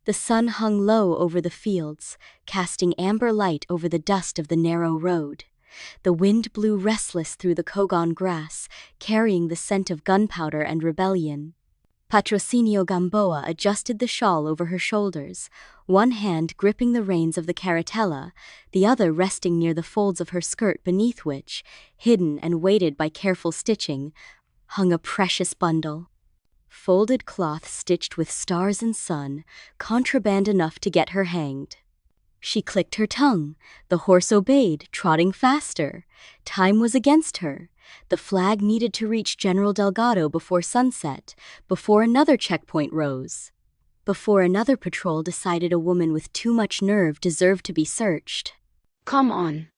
The sun hung low over the fields, casting amber light over the dust of the narrow road. The wind blew restless through the Kogon grass, carrying the scent of gunpowder and rebellion. Patrocinio Gamboa adjusted the shawl over her shoulders, one hand gripping the reins of the carretella, the other resting near the folds of her skirt beneath which, hidden and weighted by careful stitching, hung a precious bundle. Folded cloth stitched with stars and sun, contraband enough to get her hanged. She clicked her tongue. The horse obeyed, trotting faster. Time was against her. The flag needed to reach General Delgado before sunset, before another checkpoint rose. Before another patrol decided a woman with too much nerve deserved to be searched. Come on.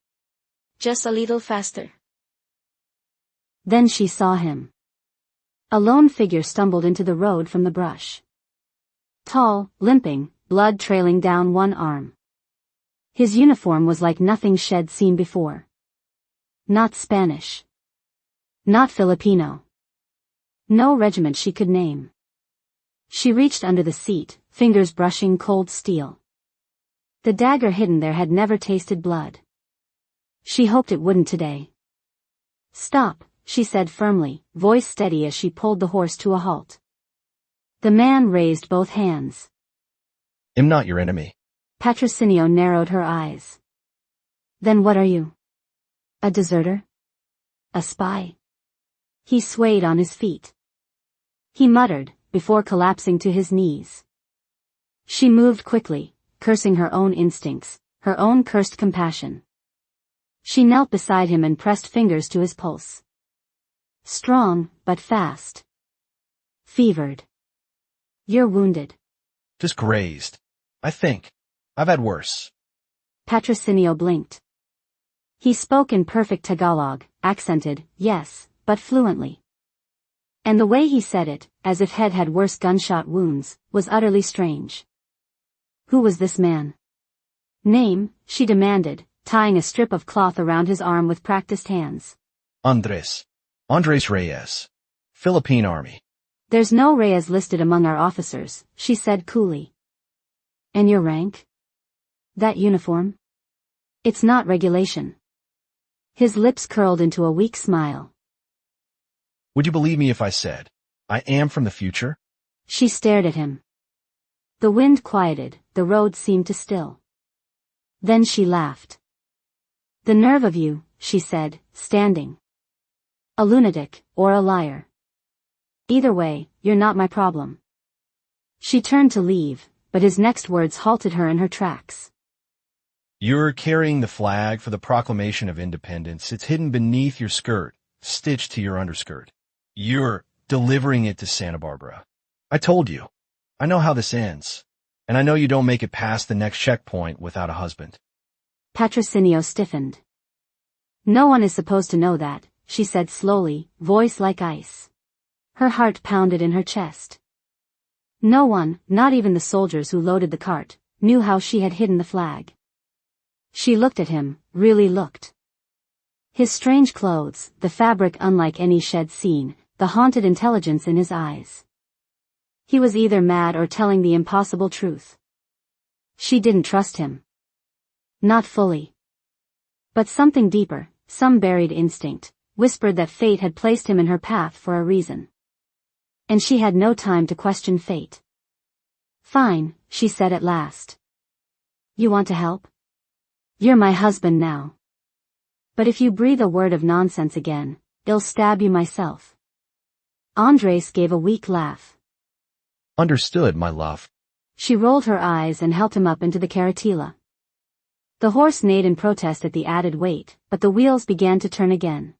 Just a little faster. Then she saw him. A lone figure stumbled into the road from the brush. Tall, limping, blood trailing down one arm. His uniform was like nothing she'd seen before. Not Spanish. Not Filipino. No regiment she could name. She reached under the seat, fingers brushing cold steel. The dagger hidden there had never tasted blood. She hoped it wouldn't today. Stop, she said firmly, voice steady as she pulled the horse to a halt. The man raised both hands. I'm not your enemy. Patrocinio narrowed her eyes. Then what are you? A deserter? A spy? He swayed on his feet. He muttered, before collapsing to his knees. She moved quickly, cursing her own instincts, her own cursed compassion. She knelt beside him and pressed fingers to his pulse. Strong, but fast. Fevered. You're wounded. Just grazed. I think. I've had worse. Patrocinio blinked. He spoke in perfect Tagalog, accented, yes, but fluently. And the way he said it, as if Head had worse gunshot wounds, was utterly strange. Who was this man? Name, she demanded, tying a strip of cloth around his arm with practiced hands. Andres Reyes. Philippine Army. There's no Reyes listed among our officers, she said coolly. And your rank? That uniform? It's not regulation. His lips curled into a weak smile. Would you believe me if I said, I am from the future? She stared at him. The wind quieted, the road seemed to still. Then she laughed. The nerve of you, she said, standing. A lunatic, or a liar. Either way, you're not my problem. She turned to leave, but his next words halted her in her tracks. You're carrying the flag for the proclamation of independence. It's hidden beneath your skirt, stitched to your underskirt. You're delivering it to Santa Barbara. I told you. I know how this ends. And I know you don't make it past the next checkpoint without a husband. Patrocinio stiffened. No one is supposed to know that, she said slowly, voice like ice. Her heart pounded in her chest. No one, not even the soldiers who loaded the cart, knew how she had hidden the flag. She looked at him, really looked. His strange clothes, the fabric unlike any she'd seen, the haunted intelligence in his eyes. He was either mad or telling the impossible truth. She didn't trust him. Not fully. But something deeper, some buried instinct, whispered that fate had placed him in her path for a reason. And she had no time to question fate. Fine, she said at last. You want to help? You're my husband now. But if you breathe a word of nonsense again, I'll stab you myself. Andres gave a weak laugh. Understood, my love. She rolled her eyes and helped him up into the carretilla. The horse neighed in protest at the added weight, but the wheels began to turn again.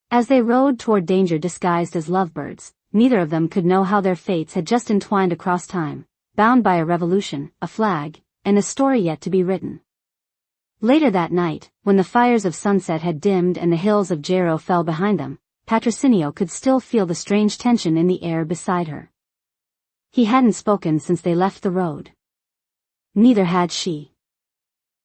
As they rode toward danger disguised as lovebirds, neither of them could know how their fates had just entwined across time, bound by a revolution, a flag, and a story yet to be written. Later that night, when the fires of sunset had dimmed and the hills of Jero fell behind them, Patrocinio could still feel the strange tension in the air beside her. He hadn't spoken since they left the road. Neither had she.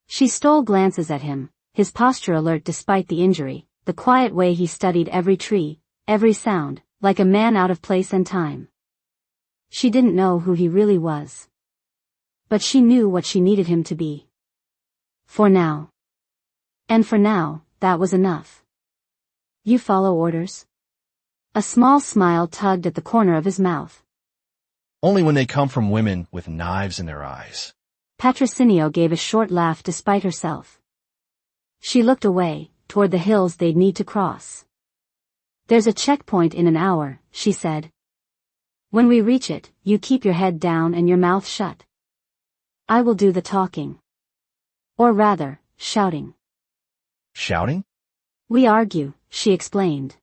She stole glances at him, his posture alert despite the injury, the quiet way he studied every tree, every sound, like a man out of place and time. She didn't know who he really was. But she knew what she needed him to be. For now. And for now, that was enough. You follow orders? A small smile tugged at the corner of his mouth. Only when they come from women with knives in their eyes. Patrocinio gave a short laugh despite herself. She looked away, toward the hills they'd need to cross. There's a checkpoint in an hour, she said. When we reach it, you keep your head down and your mouth shut. I will do the talking. Or rather, shouting. Shouting? We argue, she explained.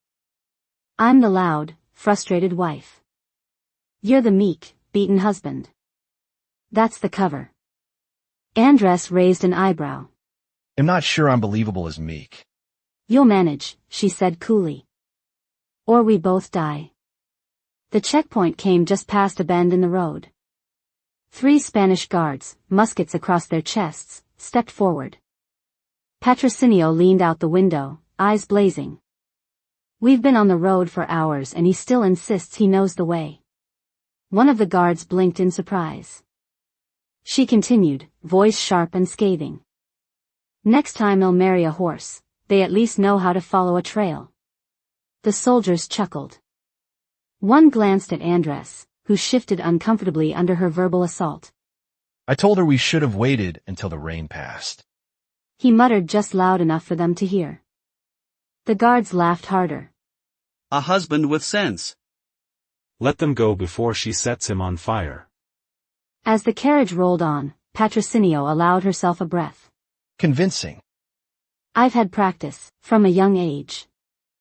I'm the loud, frustrated wife. You're the meek, beaten husband. That's the cover. Andres raised an eyebrow. I'm not sure I'm believable as meek. You'll manage, she said coolly. Or we both die. The checkpoint came just past a bend in the road. 3 Spanish guards, muskets across their chests, stepped forward. Patrocinio leaned out the window, eyes blazing. We've been on the road for hours and he still insists he knows the way. One of the guards blinked in surprise. She continued, voice sharp and scathing. Next time they'll marry a horse, they at least know how to follow a trail. The soldiers chuckled. One glanced at Andres, who shifted uncomfortably under her verbal assault. I told her we should have waited until the rain passed. He muttered just loud enough for them to hear. The guards laughed harder. A husband with sense. Let them go before she sets him on fire. As the carriage rolled on, Patrocinio allowed herself a breath. Convincing. I've had practice, from a young age.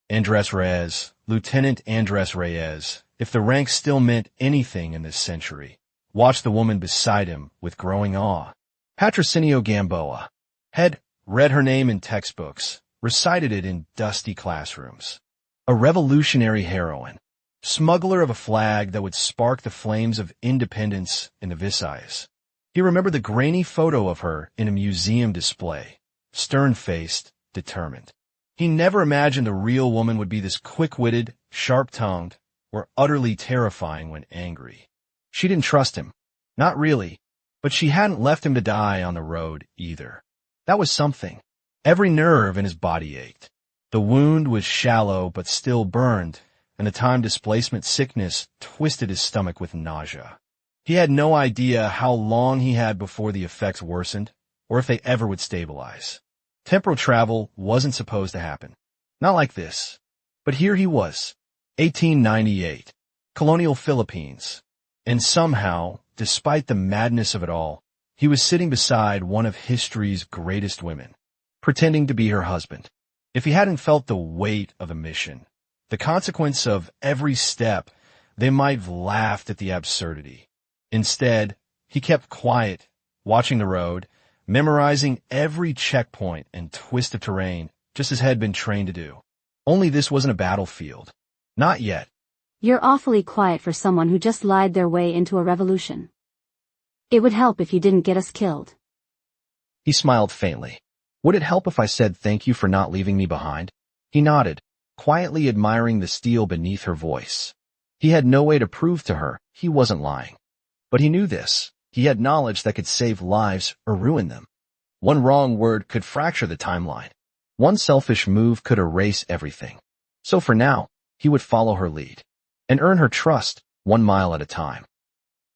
Andres Reyes, Lieutenant Andres Reyes, if the rank still meant anything in this century, watched the woman beside him with growing awe. Patrocinio Gamboa had read her name in textbooks, recited it in dusty classrooms. A revolutionary heroine, smuggler of a flag that would spark the flames of independence in the Visayas. He remembered the grainy photo of her in a museum display, stern-faced, determined. He never imagined the real woman would be this quick-witted, sharp-tongued, or utterly terrifying when angry. She didn't trust him. Not really. But she hadn't left him to die on the road, either. That was something. Every nerve in his body ached. The wound was shallow but still burned, and the time displacement sickness twisted his stomach with nausea. He had no idea how long he had before the effects worsened, or if they ever would stabilize. Temporal travel wasn't supposed to happen. Not like this. But here he was, 1898, Colonial Philippines. And somehow, despite the madness of it all, he was sitting beside one of history's greatest women, pretending to be her husband. If he hadn't felt the weight of the mission, the consequence of every step, they might have laughed at the absurdity. Instead, he kept quiet, watching the road, memorizing every checkpoint and twist of terrain, just as had been trained to do. Only this wasn't a battlefield. Not yet. You're awfully quiet for someone who just lied their way into a revolution. It would help if you didn't get us killed. He smiled faintly. Would it help if I said thank you for not leaving me behind? He nodded, quietly admiring the steel beneath her voice. He had no way to prove to her he wasn't lying. But he knew this. He had knowledge that could save lives or ruin them. One wrong word could fracture the timeline. One selfish move could erase everything. So for now, he would follow her lead and earn her trust 1 mile at a time.